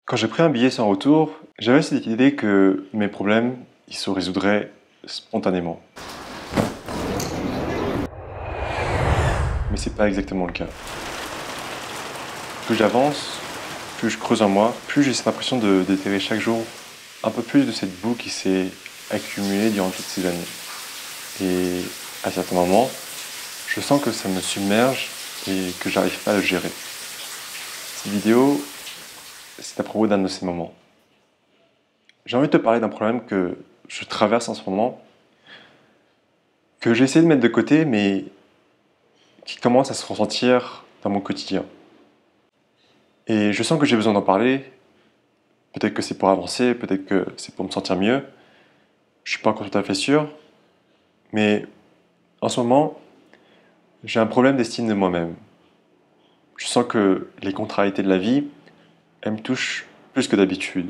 Quand j'ai pris un billet sans retour, j'avais cette idée que mes problèmes, ils se résoudraient spontanément. Mais c'est pas exactement le cas. Plus j'avance, plus je creuse en moi, plus j'ai cette impression de déterrer chaque jour un peu plus de cette boue qui s'est accumulée durant toutes ces années. Et à certains moments, je sens que ça me submerge et que j'arrive pas à le gérer. Cette vidéo, c'est à propos d'un de ces moments. J'ai envie de te parler d'un problème que je traverse en ce moment, que j'ai essayé de mettre de côté, mais qui commence à se ressentir dans mon quotidien. Et je sens que j'ai besoin d'en parler. Peut-être que c'est pour avancer, peut-être que c'est pour me sentir mieux. Je suis pas encore tout à fait sûr. Mais en ce moment, j'ai un problème d'estime de moi-même. Je sens que les contrariétés de la vie, elles me touchent plus que d'habitude.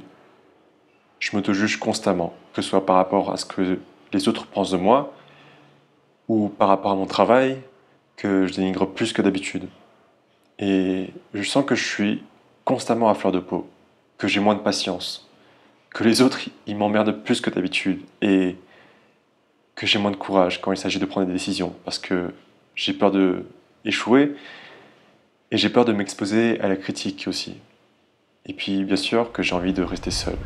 Je m'auto-juge constamment, que ce soit par rapport à ce que les autres pensent de moi, ou par rapport à mon travail, que je dénigre plus que d'habitude. Et je sens que je suis constamment à fleur de peau, que j'ai moins de patience, que les autres, ils m'emmerdent plus que d'habitude, et que j'ai moins de courage quand il s'agit de prendre des décisions, parce que j'ai peur de échouer, et j'ai peur de m'exposer à la critique aussi. Et puis, bien sûr, que j'ai envie de rester seul.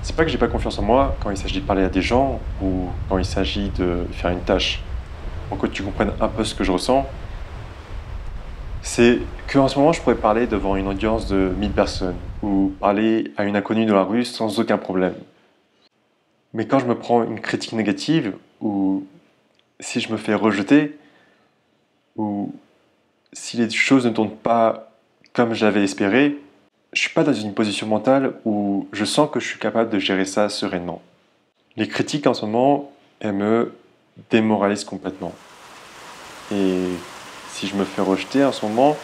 C'est pas que j'ai pas confiance en moi quand il s'agit de parler à des gens, ou quand il s'agit de faire une tâche. Pour que tu comprennes un peu ce que je ressens, c'est qu'en ce moment, je pourrais parler devant une audience de 1000 personnes ou parler à une inconnue dans la rue sans aucun problème. Mais quand je me prends une critique négative, ou si je me fais rejeter, ou si les choses ne tournent pas comme j'avais espéré, je suis pas dans une position mentale où je sens que je suis capable de gérer ça sereinement. Les critiques en ce moment, elles me démoralisent complètement. Et si je me fais rejeter en ce moment,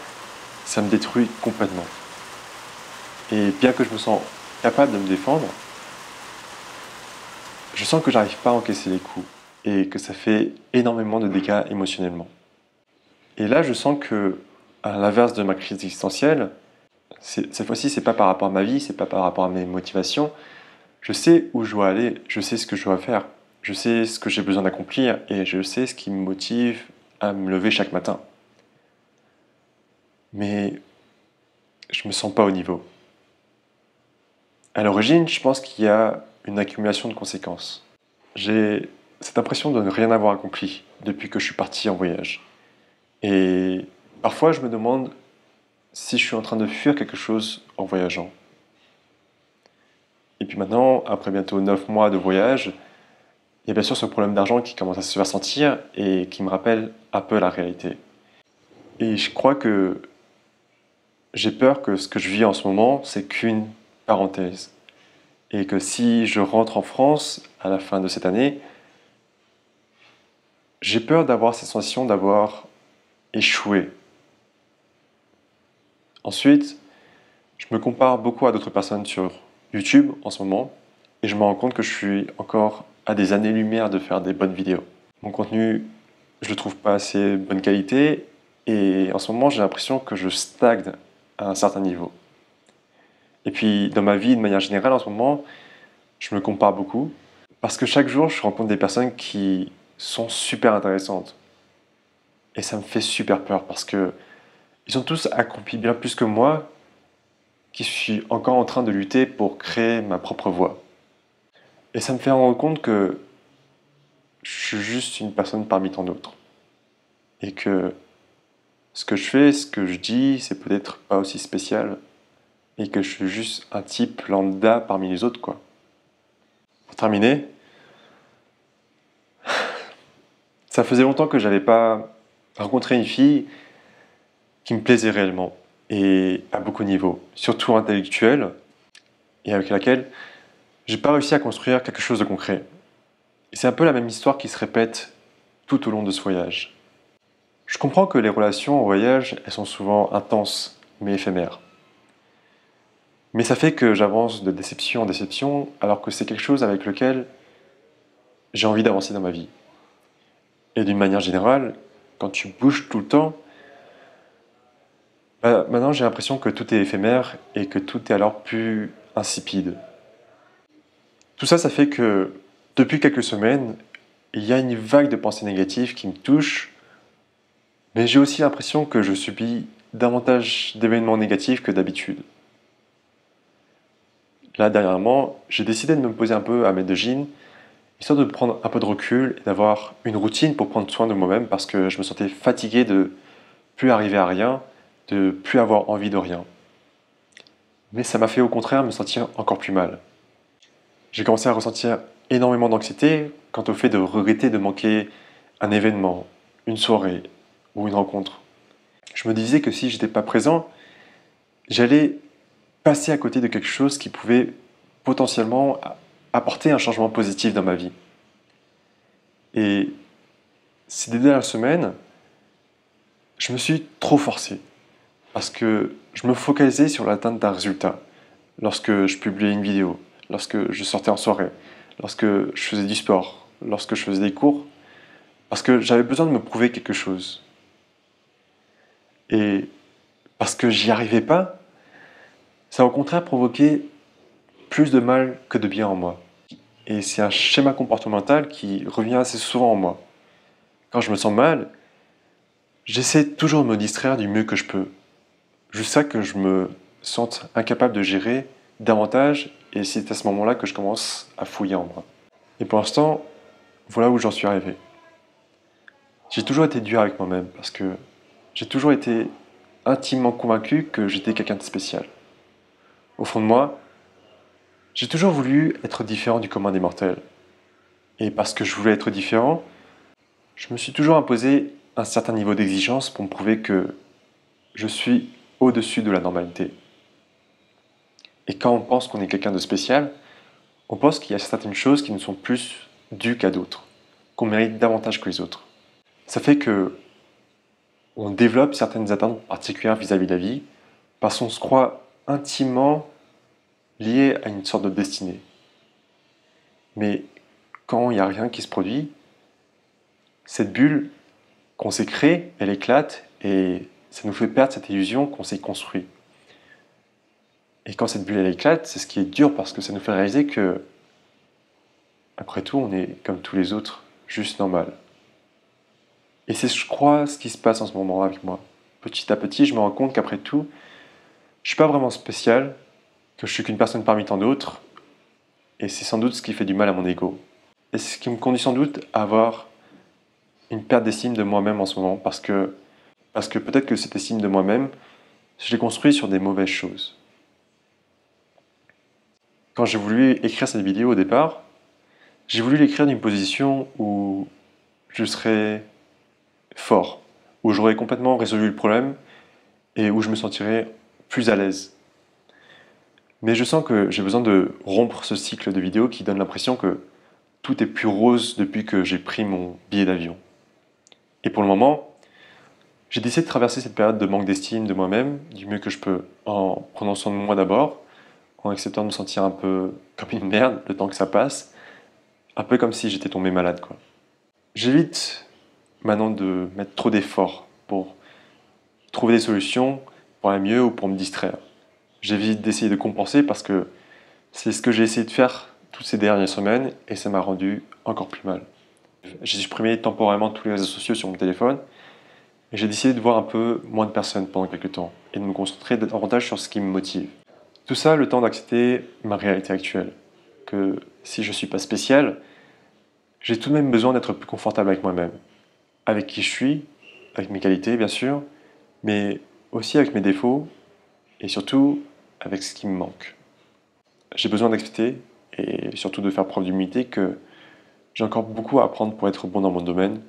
ça me détruit complètement. Et bien que je me sens capable de me défendre, je sens que j'arrive pas à encaisser les coups et que ça fait énormément de dégâts émotionnellement. Et là, je sens que, à l'inverse de ma crise existentielle, cette fois-ci, c'est pas par rapport à ma vie, c'est pas par rapport à mes motivations. Je sais où je dois aller, je sais ce que je dois faire, je sais ce que j'ai besoin d'accomplir et je sais ce qui me motive à me lever chaque matin. Mais je me sens pas au niveau. À l'origine, je pense qu'il y a une accumulation de conséquences. J'ai cette impression de ne rien avoir accompli depuis que je suis parti en voyage. Et parfois, je me demande si je suis en train de fuir quelque chose en voyageant. Et puis maintenant, après bientôt 9 mois de voyage, il y a bien sûr ce problème d'argent qui commence à se faire sentir et qui me rappelle un peu la réalité. Et je crois que j'ai peur que ce que je vis en ce moment, c'est qu'une parenthèse. Et que si je rentre en France à la fin de cette année, j'ai peur d'avoir cette sensation d'avoir échoué. Ensuite, je me compare beaucoup à d'autres personnes sur YouTube en ce moment et je me rends compte que je suis encore à des années-lumière de faire des bonnes vidéos. Mon contenu, je le trouve pas assez bonne qualité et en ce moment, j'ai l'impression que je stagne à un certain niveau. Et puis, dans ma vie, de manière générale, en ce moment, je me compare beaucoup parce que chaque jour, je rencontre des personnes qui sont super intéressantes. Et ça me fait super peur parce que ils ont tous accompli bien plus que moi, qui suis encore en train de lutter pour créer ma propre voie. Et ça me fait rendre compte que je suis juste une personne parmi tant d'autres. Et que ce que je fais, ce que je dis, c'est peut-être pas aussi spécial. Et que je suis juste un type lambda parmi les autres, quoi. Pour terminer, ça faisait longtemps que j'avais pas rencontré une fille qui me plaisait réellement. Et à beaucoup de niveaux. Surtout intellectuel. Et avec laquelle j'ai pas réussi à construire quelque chose de concret. Et c'est un peu la même histoire qui se répète tout au long de ce voyage. Je comprends que les relations en voyage, elles sont souvent intenses, mais éphémères. Mais ça fait que j'avance de déception en déception, alors que c'est quelque chose avec lequel j'ai envie d'avancer dans ma vie. Et d'une manière générale, quand tu bouges tout le temps, Maintenant, j'ai l'impression que tout est éphémère et que tout est alors plus insipide. Tout ça, ça fait que depuis quelques semaines, il y a une vague de pensées négatives qui me touche, mais j'ai aussi l'impression que je subis davantage d'événements négatifs que d'habitude. Là, dernièrement, j'ai décidé de me poser un peu à mettre de jeans, histoire de prendre un peu de recul et d'avoir une routine pour prendre soin de moi-même parce que je me sentais fatigué de plus arriver à rien, de plus avoir envie de rien. Mais ça m'a fait au contraire me sentir encore plus mal. J'ai commencé à ressentir énormément d'anxiété quant au fait de regretter de manquer un événement, une soirée ou une rencontre. Je me disais que si j'étais pas présent, j'allais passer à côté de quelque chose qui pouvait potentiellement apporter un changement positif dans ma vie. Et ces dernières semaines, je me suis trop forcé parce que je me focalisais sur l'atteinte d'un résultat. Lorsque je publiais une vidéo, lorsque je sortais en soirée, lorsque je faisais du sport, lorsque je faisais des cours, parce que j'avais besoin de me prouver quelque chose. Et parce que j'y arrivais pas, ça a au contraire provoqué plus de mal que de bien en moi. Et c'est un schéma comportemental qui revient assez souvent en moi. Quand je me sens mal, j'essaie toujours de me distraire du mieux que je peux, jusqu'à que je me sente incapable de gérer davantage, et c'est à ce moment-là que je commence à fouiller en moi. Et pour l'instant, voilà où j'en suis arrivé. J'ai toujours été dur avec moi-même parce que j'ai toujours été intimement convaincu que j'étais quelqu'un de spécial. Au fond de moi, j'ai toujours voulu être différent du commun des mortels. Et parce que je voulais être différent, je me suis toujours imposé un certain niveau d'exigence pour me prouver que je suis au-dessus de la normalité. Et quand on pense qu'on est quelqu'un de spécial, on pense qu'il y a certaines choses qui nous sont plus dues qu'à d'autres, qu'on mérite davantage que les autres. Ça fait que on développe certaines attentes particulières vis-à-vis de la vie parce qu'on se croit intimement lié à une sorte de destinée. Mais quand il n'y a rien qui se produit, cette bulle qu'on s'est créée, elle éclate et ça nous fait perdre cette illusion qu'on s'est construite. Et quand cette bulle elle éclate, c'est ce qui est dur parce que ça nous fait réaliser que, après tout, on est comme tous les autres, juste normal. Et c'est, je crois, ce qui se passe en ce moment avec moi. Petit à petit, je me rends compte qu'après tout, je suis pas vraiment spécial, que je suis qu'une personne parmi tant d'autres, et c'est sans doute ce qui fait du mal à mon ego. Et c'est ce qui me conduit sans doute à avoir une perte d'estime de moi-même en ce moment, parce que peut-être que cette estime de moi-même, je l'ai construite sur des mauvaises choses. Quand j'ai voulu écrire cette vidéo au départ, j'ai voulu l'écrire d'une position où je serais fort, où j'aurais complètement résolu le problème et où je me sentirais plus à l'aise. Mais je sens que j'ai besoin de rompre ce cycle de vidéos qui donne l'impression que tout est plus rose depuis que j'ai pris mon billet d'avion. Et pour le moment, j'ai décidé de traverser cette période de manque d'estime de moi-même du mieux que je peux, en prenant soin de moi d'abord, en acceptant de me sentir un peu comme une merde le temps que ça passe, un peu comme si j'étais tombé malade, quoi. J'évite maintenant de mettre trop d'efforts pour trouver des solutions pour aller mieux ou pour me distraire. J'évite d'essayer de compenser parce que c'est ce que j'ai essayé de faire toutes ces dernières semaines et ça m'a rendu encore plus mal. J'ai supprimé temporairement tous les réseaux sociaux sur mon téléphone et j'ai décidé de voir un peu moins de personnes pendant quelques temps et de me concentrer davantage sur ce qui me motive. Tout ça, le temps d'accepter ma réalité actuelle. Que si je ne suis pas spécial, j'ai tout de même besoin d'être plus confortable avec moi-même. Avec qui je suis, avec mes qualités bien sûr, mais aussi avec mes défauts et surtout avec ce qui me manque. J'ai besoin d'accepter et surtout de faire preuve d'humilité que j'ai encore beaucoup à apprendre pour être bon dans mon domaine,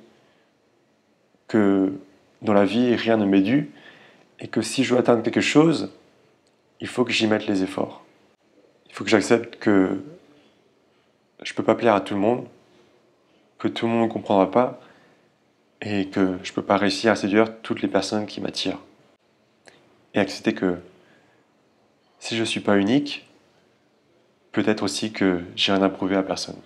que dans la vie rien ne m'est dû et que si je veux atteindre quelque chose, il faut que j'y mette les efforts. Il faut que j'accepte que je ne peux pas plaire à tout le monde, que tout le monde ne comprendra pas et que je ne peux pas réussir à séduire toutes les personnes qui m'attirent. Et accepter que si je ne suis pas unique, peut-être aussi que j'ai rien à prouver à personne.